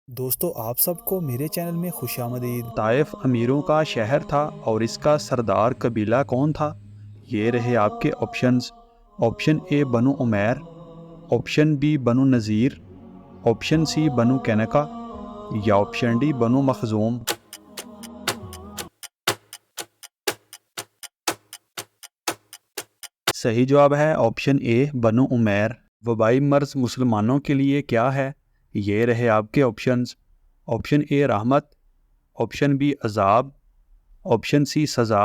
दोस्तों आप सबको मेरे चैनल में खुशामदीद। ताइफ अमीरों का शहर था और इसका सरदार कबीला कौन था? ये रहे आपके options. Option A Banu Umair, option B Banu Nazir, option C Banu Qainuqa या ऑप्शन डी बनु मखजूम। सही जवाब है ऑप्शन ए बनु उमैर। वबाई मर्ज मुसलमानों के लिए क्या है? ये रहे आपके ऑप्शंस। ऑप्शन ए रहमत, ऑप्शन बी अजाब, ऑप्शन सी सज़ा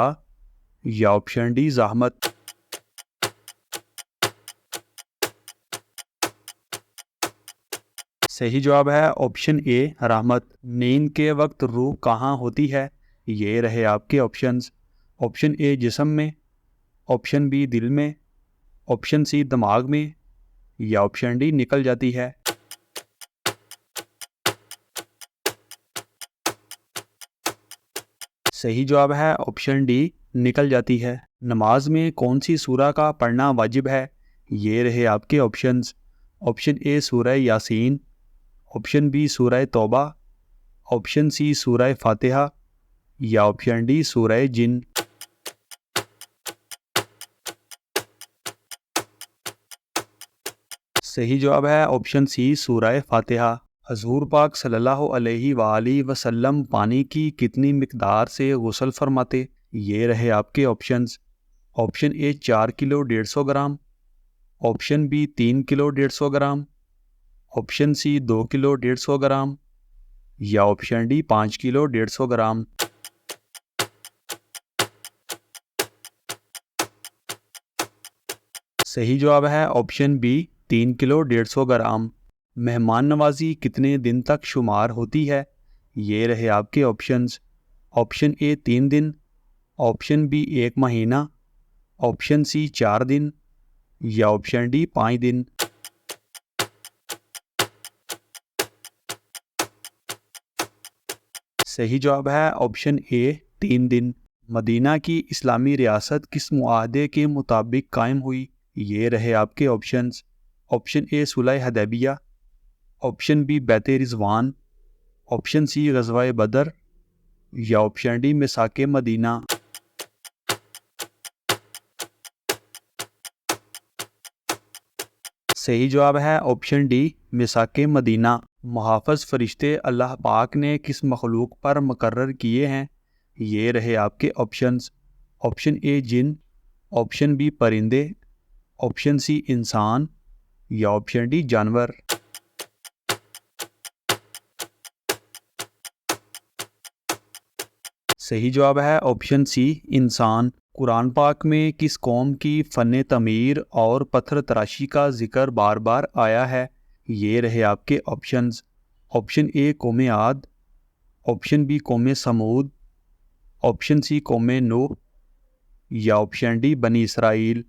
या ऑप्शन डी ज़हमत। सही जवाब है ऑप्शन ए रहमत। नींद के वक्त रूह कहाँ होती है? ये रहे आपके ऑप्शंस। ऑप्शन ए जिस्म में, ऑप्शन बी दिल में, ऑप्शन सी दिमाग में या ऑप्शन डी निकल जाती है। सही जवाब है ऑप्शन डी निकल जाती है। नमाज में कौन सी सूरा का पढ़ना वाजिब है? ये रहे आपके ऑप्शंस। ऑप्शन ए सूरह यासीन, ऑप्शन बी सूरह तौबा, ऑप्शन सी सूरह फातिहा या ऑप्शन डी सूरह जिन। सही जवाब है ऑप्शन सी सूरह फातिहा। हजूर पाक सल्लल्लाहु अलैहि वसल्लम पानी की कितनी मिकदार से गुस्ल फरमाते? ये रहे आपके options. Option A 4 kilo 150 gram, option B 3 kilo 150 gram, option C 2 kilo 150 gram या ऑप्शन डी 5 किलो 150 ग्राम। सही जवाब है ऑप्शन बी 3 किलो 150 ग्राम। मेहमान नवाजी कितने दिन तक शुमार होती है? ये रहे आपके ऑप्शंस। ऑप्शन ए 3 दिन, ऑप्शन बी 1 महीना, ऑप्शन सी 4 दिन या ऑप्शन डी 5 दिन। सही जवाब है ऑप्शन ए 3 दिन। मदीना की इस्लामी रियासत किस मुआहदे के मुताबिक कायम हुई? ये रहे आपके options. Option A Sulh Hudaibiya, option B Bait Rizwan, option C Ghazwa बदर या ऑप्शन डी मिसाके मदीना। सही जवाब है ऑप्शन डी मिसाके मदीना। मुहाफ़िज़ फरिश्ते अल्लाह पाक ने किस मखलूक पर मुकर्रर किए हैं? ये रहे आपके ऑप्शंस। ऑप्शन ए जिन, ऑप्शन बी परिंदे, ऑप्शन सी इंसान या ऑप्शन डी जानवर। सही जवाब है ऑप्शन सी इंसान। कुरान पाक में किस कौम की फ़न तमीर और पत्थर तराशी का जिक्र बार बार आया है? ये रहे आपके ऑप्शंस। ऑप्शन ए कौम आद, ऑप्शन बी कौम समूद, ऑप्शन सी कौम नूह या ऑप्शन डी बनी इसराइल।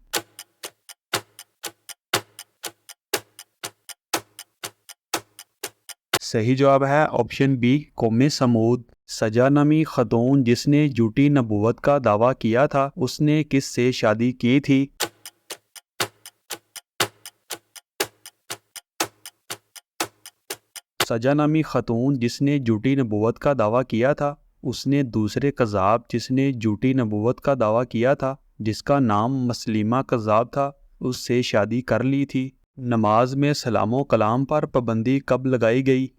सही जवाब है ऑप्शन बी कौम समूद। सजा नमी खतून जिसने झूठी नबूवत का दावा किया था उसने किस से शादी की थी? सजा नामी खतून जिसने झूठी नबूवत का दावा किया था उसने दूसरे कज़ाब जिसने झूठी नबूवत का दावा किया था, जिसका नाम मसलिमा कज़ाब था, उससे शादी कर ली थी। नमाज में सलामो कलाम पर पाबंदी कब लगाई गई?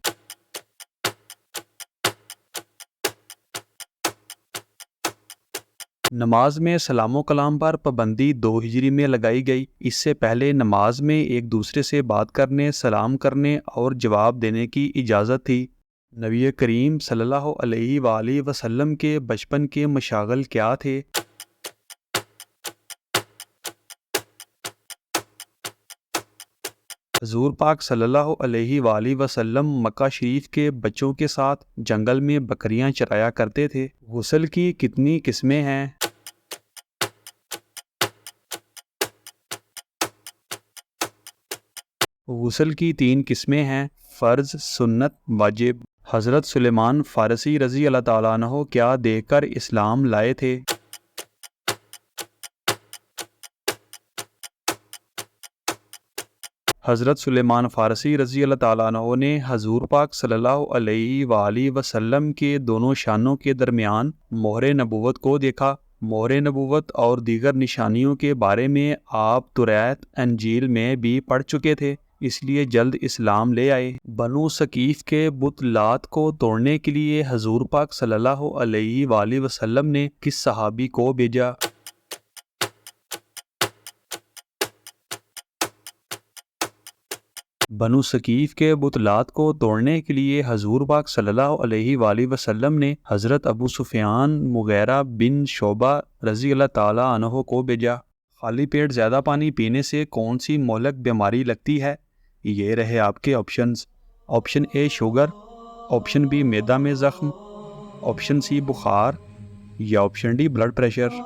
नमाज में सलामो कलाम पर पाबंदी 2 हिजरी में लगाई गई। इससे पहले नमाज में एक दूसरे से बात करने, सलाम करने और जवाब देने की इजाज़त थी। नबी करीम सल्लल्लाहु अलैहि वसल्लम के बचपन के मशागल क्या थे? हजूर पाक सल्लल्लाहु अलैहि वसल्लम मक्का शरीफ के बच्चों के साथ जंगल में बकरियां चराया करते थे। गुस्ल की कितनी किस्में हैं? गुस्ल की 3 किस्में हैं, फ़र्ज़, सुन्नत, वाजिब। हज़रत सुलेमान फ़ारसी रज़ी अल्लाह ताला अन्हो क्या देखकर इस्लाम लाए थे? हज़रत सुलेमान फ़ारसी रज़ी अल्लाह ताला अन्हु ने हज़ूर पाक सल्लल्लाहु अलैहि वसल्लम के दोनों शानों के दरमियान मोहरे नबूवत को देखा। मोहरे नबूवत और दीगर निशानियों के बारे में आप तुरैत अंजील में भी पढ़ चुके थे, इसलिए जल्द इस्लाम ले आए। बनु सकीफ़ के बुत लात को तोड़ने के लिए हज़ूर पाक सल्लल्लाहु अलैहि वसल्लम ने किस सहाबी को भेजा? बनु सकीफ़ के बुतलात को तोड़ने के लिए हज़ूर पाक सल्लल्लाहु अलैहि वसल्लम ने हज़रत अबू सुफ़ियान मुग़ीरा बिन शोबा रज़ी अल्लाह ताला अन्हो को भेजा। खाली पेट ज़्यादा पानी पीने से कौन सी मोहलक बीमारी लगती है? ये रहे आपके options. Option A sugar, option B मैदा में ज़ख्म, ऑप्शन सी बुखार या ऑप्शन डी ब्लड प्रेशर।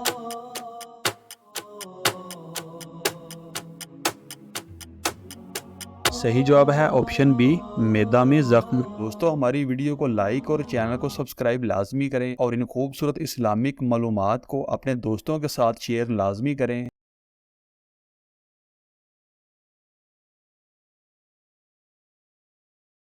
सही जवाब है ऑप्शन बी मैदा में ज़ख्म। दोस्तों, हमारी वीडियो को लाइक और चैनल को सब्सक्राइब लाजमी करें और इन खूबसूरत इस्लामिक मालूमात को अपने दोस्तों के साथ शेयर लाजमी करें।